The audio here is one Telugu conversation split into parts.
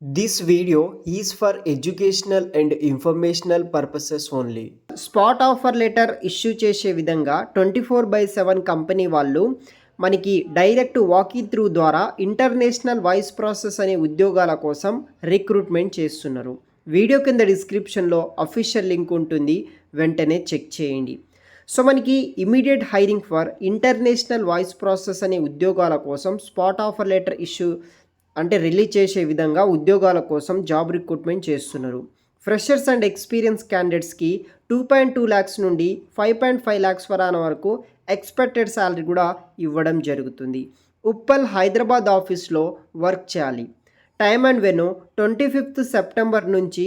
This video is for educational and informational purposes only. Spot offer letter issue చేసే విధంగా 24/7 కంపెనీ వాళ్ళు మనకి డైరెక్ట్ వాకింగ్ త్రూ ద్వారా ఇంటర్నేషనల్ వాయిస్ ప్రాసెస్ అనే ఉద్యోగాల కోసం రిక్రూట్మెంట్ చేస్తున్నారు. వీడియో కింద డిస్క్రిప్షన్లో అఫీషియల్ లింక్ ఉంటుంది, వెంటనే చెక్ చేయండి. సో మనకి immediate hiring for international voice process అనే ఉద్యోగాల కోసం స్పాట్ ఆఫర్ లెటర్ ఇష్యూ అంటే రిలీజ్ చేసే విధంగా ఉద్యోగాల కోసం జాబ్ రిక్రూట్మెంట్ చేస్తున్నారు. ఫ్రెషర్స్ అండ్ ఎక్స్పీరియన్స్ క్యాండిడేట్స్కి 2.2 lakhs నుండి 5.5 lakhs వరకు ఎక్స్పెక్టెడ్ శాలరీ కూడా ఇవ్వడం జరుగుతుంది. ఉప్పల్ హైదరాబాద్ ఆఫీస్లో వర్క్ చేయాలి. Time and venue 25th September నుంచి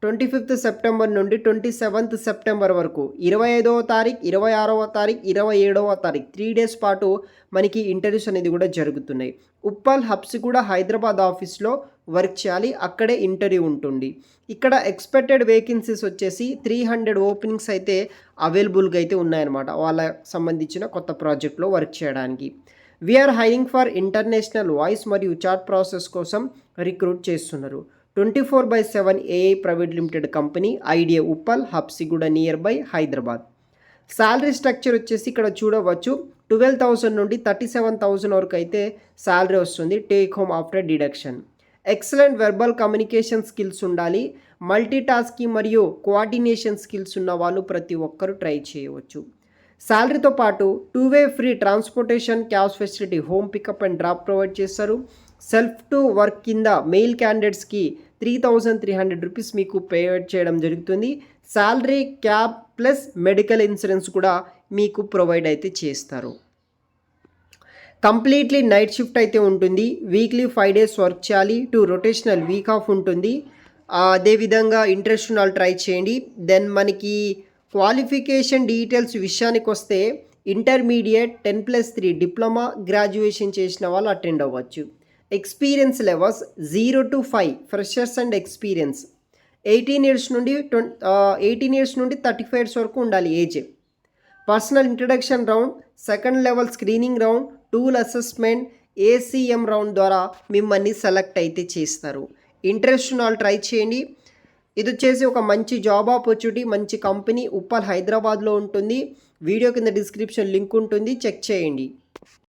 25th సెప్టెంబర్ నుండి 27th సెప్టెంబర్ వరకు 25వ తారీఖు, 26వ తారీఖు, 27వ తారీఖు 3 days పాటు మనకి ఇంటర్వ్యూస్ అనేది కూడా జరుగుతున్నాయి. ఉప్పల్ హబ్స్ కూడా హైదరాబాద్ ఆఫీస్లో వర్క్ చేయాలి, అక్కడే ఇంటర్వ్యూ ఉంటుంది. ఇక్కడ ఎక్స్పెక్టెడ్ వేకెన్సీస్ వచ్చేసి 300 ఓపెనింగ్స్ అయితే అవైలబుల్గా అయితే ఉన్నాయన్నమాట, వాళ్ళకి సంబంధించిన కొత్త ప్రాజెక్ట్లో వర్క్ చేయడానికి. We are hiring for international voice మరియు చాట్ ప్రాసెస్ కోసం రిక్రూట్ చేస్తున్నారు. 24/7 AI private limited company, idea Uppal, Habsiguda near by Hyderabad. Salary structure వచ్చేసి ఇక్కడ చూడవచ్చు, 12,000 నుండి 37,000 వరకు అయితే శాలరీ వస్తుంది, take home after deduction. Excellent verbal communication skills ఉండాలి. మల్టీ టాస్కింగ్ మరియు కోఆర్డినేషన్ స్కిల్స్ ఉన్న వాళ్ళు ప్రతి ఒక్కరూ ట్రై చేయవచ్చు. శాలరీతో పాటు 2-way free transportation, cab facility, home pickup and drop provide చేస్తారు. సెల్ఫ్ టు వర్క్ కింద మెయిల్ క్యాండిడేట్స్కి 3,300 రూపీస్ మీకు పేమెంట్ చేయడం జరుగుతుంది. Salary, cab plus medical insurance కూడా మీకు ప్రొవైడ్ అయితే చేస్తారు. కంప్లీట్లీ నైట్ షిఫ్ట్ అయితే ఉంటుంది. వీక్లీ 5 days వర్క్ చేయాలి. 2 rotational వీక్ ఆఫ్ ఉంటుంది. అదేవిధంగా ఇంట్రెస్ట్ ఉన్న వాళ్ళు ట్రై చేయండి. దెన్ మనకి క్వాలిఫికేషన్ డీటెయిల్స్ విషయానికి వస్తే ఇంటర్మీడియట్ 10+3 డిప్లొమా, గ్రాడ్యుయేషన్ చేసిన వాళ్ళు అటెండ్ అవ్వచ్చు. Experience levels 0 to 5 freshers and experience 18 years నుండి 35 years వరకు ఉండాలి age. Personal introduction round, second level screening round, tool assessment, ACM round ద్వారా మిమ్మల్ని సెలెక్ట్ అయితే చేస్తారు. ఇంట్రెస్ట్ ఉన్న వాళ్ళు ట్రై చేయండి. ఇది వచ్చేసి ఒక మంచి జాబ్ ఆపర్చునిటీ, మంచి కంపెనీ, ఉప్పల్ హైదరాబాద్లో ఉంటుంది. వీడియో కింద డిస్క్రిప్షన్ లింక్ ఉంటుంది, చెక్ చేయండి.